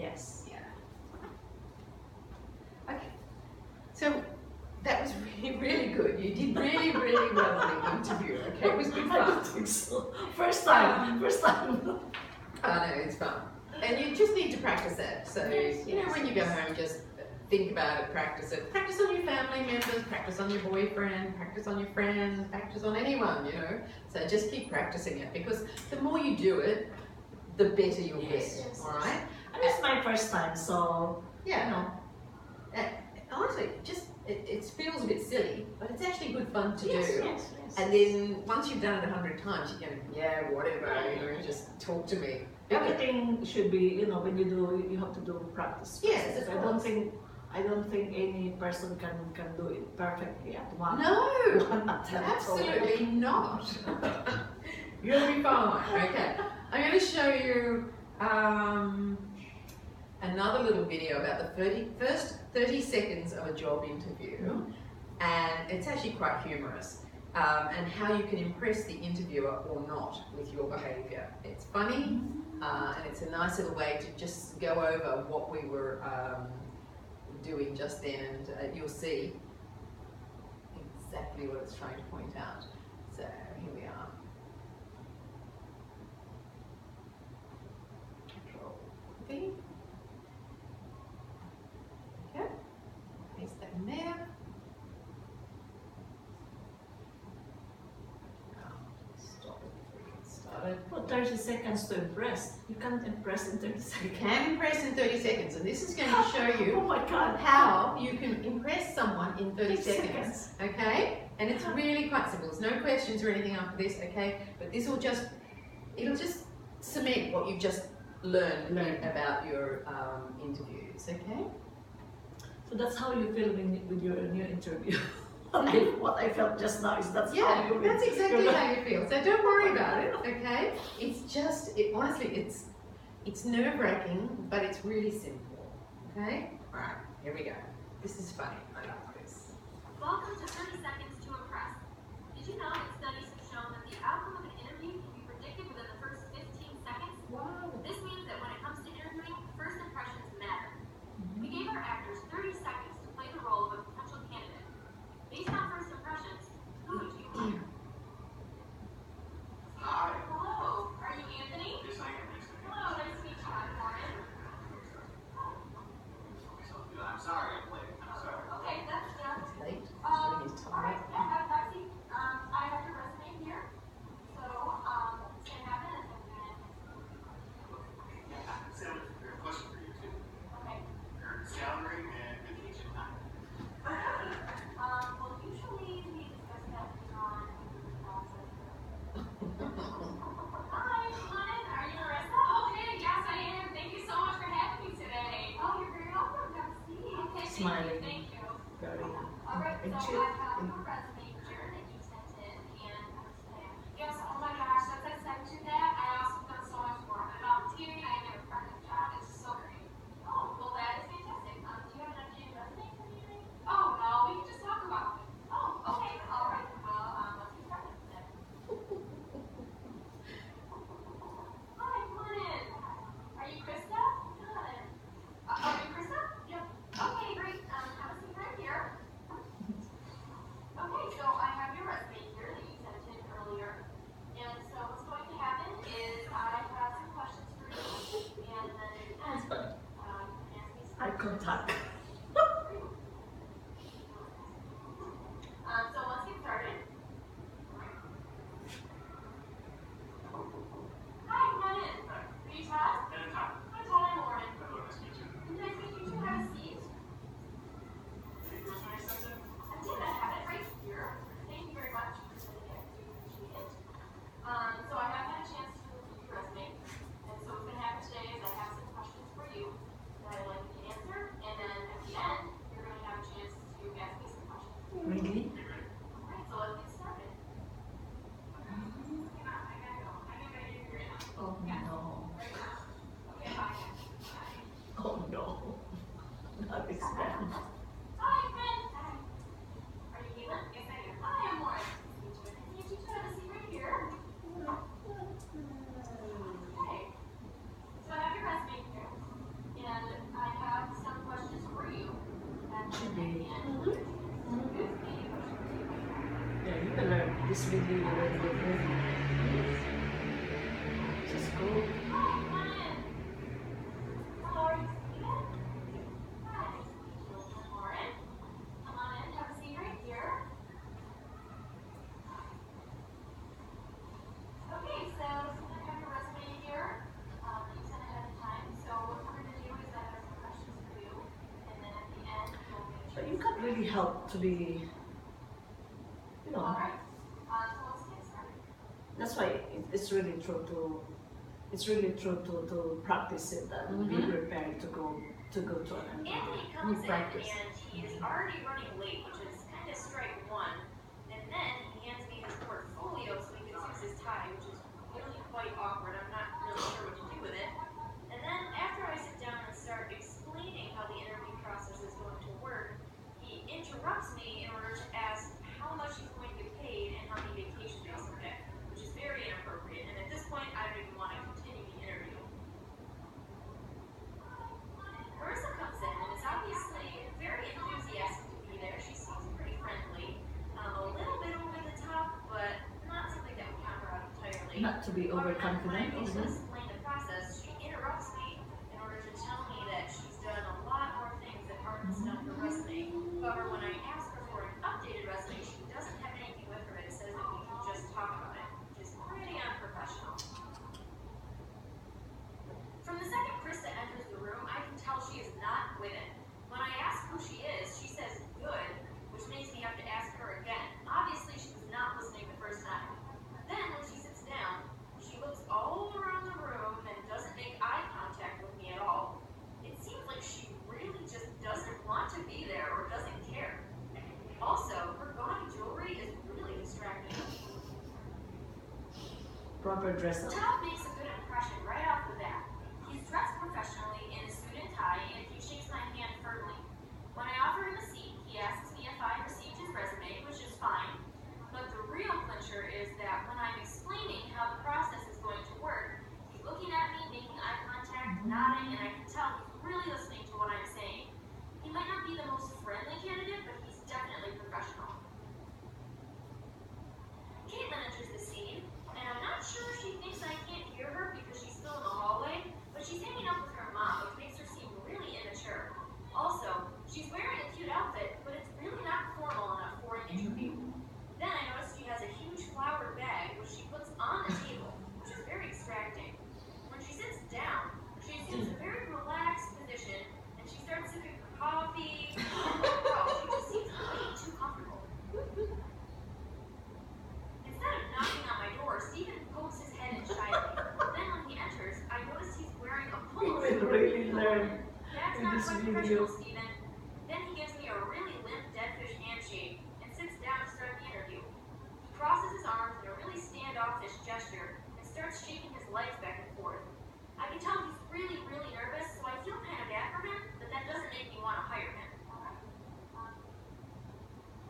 Yes. Yeah. Okay. So that was really, really good. You did really, really well in the interview. Okay, it was good I don't fun. think so. First time. I know, it's fun. And you just need to practice it. So, Yes, you know, when you go home, just think about it, practice it. Practice on your family members, practice on your boyfriend, practice on your friends, practice on anyone, you know. So just keep practicing it, because the more you do it, the better you'll get, all right? And it's my first time, so, yeah. you know. Honestly, just it feels a bit silly, but it's actually good fun to do. Yes. And then once you've done it 100 times, you go, yeah, whatever, you know, just talk to me. Everything should be, you know, when you do, you have to do practice. Yes, I don't think any person can do it perfectly at one. No, one attempt. absolutely not. You'll be fine. Okay, I'm going to show you another little video about the first 30 seconds of a job interview, and it's actually quite humorous, and how you can impress the interviewer or not with your behaviour. It's funny, and it's a nice little way to just go over what we were doing just then, and you'll see exactly what it's trying to point out. So here we are. Control V. Okay, paste that in there. Stop it before we get started. Put 30 seconds to impress. You can't impress in 30 seconds. You can impress in 30 seconds, and this is going to show you Oh my God. how you can impress someone in 30 seconds. Okay? And it's really quite simple. There's no questions or anything after this, okay? But this will just, it'll just cement what you've just learned about your interviews, okay? So that's how you feel with your new interview. What I felt just now is that's how you feel. That's exactly how you feel. So don't worry about it, okay? It's just, honestly, it's nerve-wracking, but it's really simple, okay? All right, here we go. This is funny. I love this. Welcome to 30 Seconds to Impress. Did you know that studies have shown that the outcome of an interview can be predicted within the first 15 seconds? Wow. This means that when it comes to interviewing, first impressions matter. We gave our actors 30 seconds to play the role of a potential candidate. Based on first impressions, who would you hire? Hi. Hello, are you Anthony? Yes, I am. Hello, nice to meet you. I'm Lauren. I'm sorry I'm late. I'm sorry. Okay, that's Jeff. Late. All He's right, tired. yeah, that's it. I have your resume here. So, what's going to happen is I'm going Sam, I have a question for you too. okay. Salary and vacation time. Well, usually we discuss that on the process. Hi, come on in. Are you Marissa? Okay, yes, I am. Thank you so much for having me today. Oh, you're very welcome. Have a seat. Okay, Smiling. Thank you. Very All right, and so chill. I have your resume here that you sent in, and yes, oh my gosh, since I sent you that, I also done so much more. I'm volunteering, I have a part-time job, it's just so great. Oh, well, that is fantastic. Do you have an updated resume for me? Oh, no, we can just talk about it. Oh, okay, all right, well, let's get started then. Hi, come on in. Are you Krista? Good. Are you Krista? Yep. Okay, great. Have a seat right here. Okay, so I have your resume here that you sent in earlier. And so what's going to happen is I have some questions for you. And then you can ask me some Eye contact. So let's get started. Hi, come on in. Are you Todd? And time. Hi, Todd. I'm Lauren. Hello, nice to meet you. Nice to meet you. Have a seat. Your resume sent in? I did. I have it right here. Thank you very much for sending it. I do appreciate it. So I have had a chance to review your resume. And so what's going to happen today is I have some questions for you that I'd like you to answer. And then really help to be, you know, Alright, so let's get started. that's why it's really true to practice it and be prepared to go to an interview. Anthony comes in practice. and he is already running late, which is kind of strike one. And then he hands me his portfolio so he can use his tie, which is really quite awkward. I'm not really sure what to do with it. And then after I sit down and start explaining how the interview process is going to work, he interrupts me in order to ask how much he's going to get paid and how many vacation days he'll get, which is very inappropriate. And at this point, I don't even want to continue the interview. Marissa comes in and is obviously very enthusiastic to be there. She seems pretty friendly, a little bit over the top, but not something that would count her out entirely. Not to be But when overconfident. I begin to explain the process, she interrupts me in order to tell me that she's done a lot more things that aren't listed on her resume. However, when I ask her for an updated resume, she doesn't have anything with her. It says that we can just talk about it, which is pretty unprofessional. From the second Krista enters the room, I can tell she is not with it. When I ask who she is, she says good, which makes me have to ask her again. Obviously, she was not listening the first time. Then, when she sits down, she looks all around the room and doesn't make eye contact with me at all. It seems like she really just doesn't want to be there or doesn't care. Also, her gaudy jewelry is really distracting. Proper dress up. Todd makes a good impression right off the bat. He's dressed professionally in a suit and tie, and he shakes my hand firmly. When I offer him a seat, he asks me if I received his resume, which is fine. But the real clincher is that when I'm explaining how the process is going to work, he's looking at me, making eye contact, nodding, and I can tell he's really listening to what I'm saying. He might not be the most friendly candidate, but he's definitely professional. Caitlin enters the scene, and I'm not sure if she thinks I can't hear her because she's still in the hallway, but she's hanging out with her mom, which makes her seem really immature. Also, she's wearing a cute outfit, but it's really not formal enough for an interview. Then I notice she has a huge flower bag, which she puts on the table, which is very distracting. When she sits down, she assumes a very relaxed position, and she starts sipping her coffee. Overall, she just seems way too comfortable. Instead of knocking on my door, Stephen pokes his head in shyly. Then when he enters, I notice he's wearing a He polo will shirt. really learn That's in not this quite video. professional, Stephen. Then he gives me a really limp dead fish handshake and sits down to start the interview. He crosses his arms in a really standoffish gesture and starts shaking his legs back and forth. I can tell he's really, really nervous, so I feel kind of bad for him, but that doesn't make me want to hire him.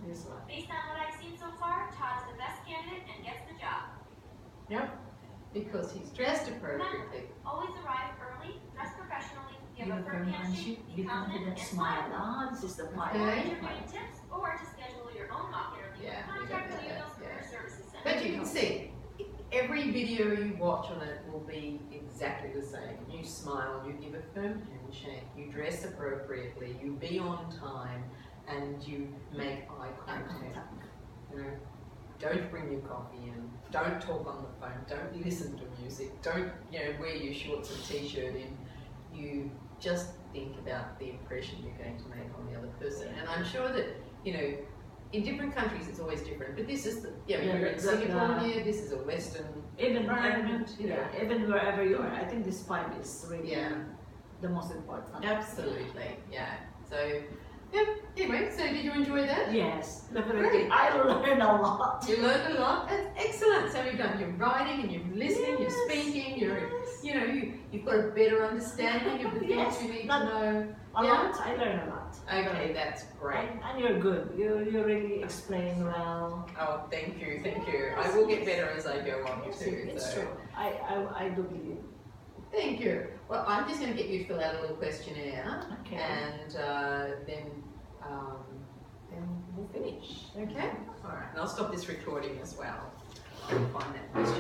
This one. Based on what I've seen so far, Todd's the best candidate and gets the job. Yep. Because he's dressed appropriately. Always arrive early, dress professionally, give Give a a firm firm handshake, handshake, be confident, smile. Ah, this is the part. Okay. Interviewing tips or to schedule your own mock interview, Yeah, we contact got the that, Legal Career yeah. Services Center. But you can see, every video you watch on it will be exactly the same. You smile, you give a firm handshake, you dress appropriately, you be on time, and you make eye contact. You know, don't bring your coffee in, don't talk on the phone, don't listen to music, don't, wear your shorts and t-shirt in. You just think about the impression you're going to make on the other person. And I'm sure that, in different countries it's always different, but this is we're in Singapore here, this is a Western environment. Even wherever you are, I think this 5 is really Yeah. the most important. Absolutely, yeah. So, anyway, so did you enjoy that? Yes, definitely. Great. I learned a lot. You learned a lot. That's excellent. So you've done your writing and you're listening, Yes. you're speaking, Yes. you've got a better understanding of the things Yes. you need to Not- know. A Yeah. lot. I learned a lot. Okay, that's great. And you're good. You really explain well. Oh, thank you. I will get better as I go on too. It's So. true. I do believe. Thank you. Well, I'm just going to get you to fill out a little questionnaire, Okay. and then we'll finish. Okay. All right. And I'll stop this recording as well. I'll find that question.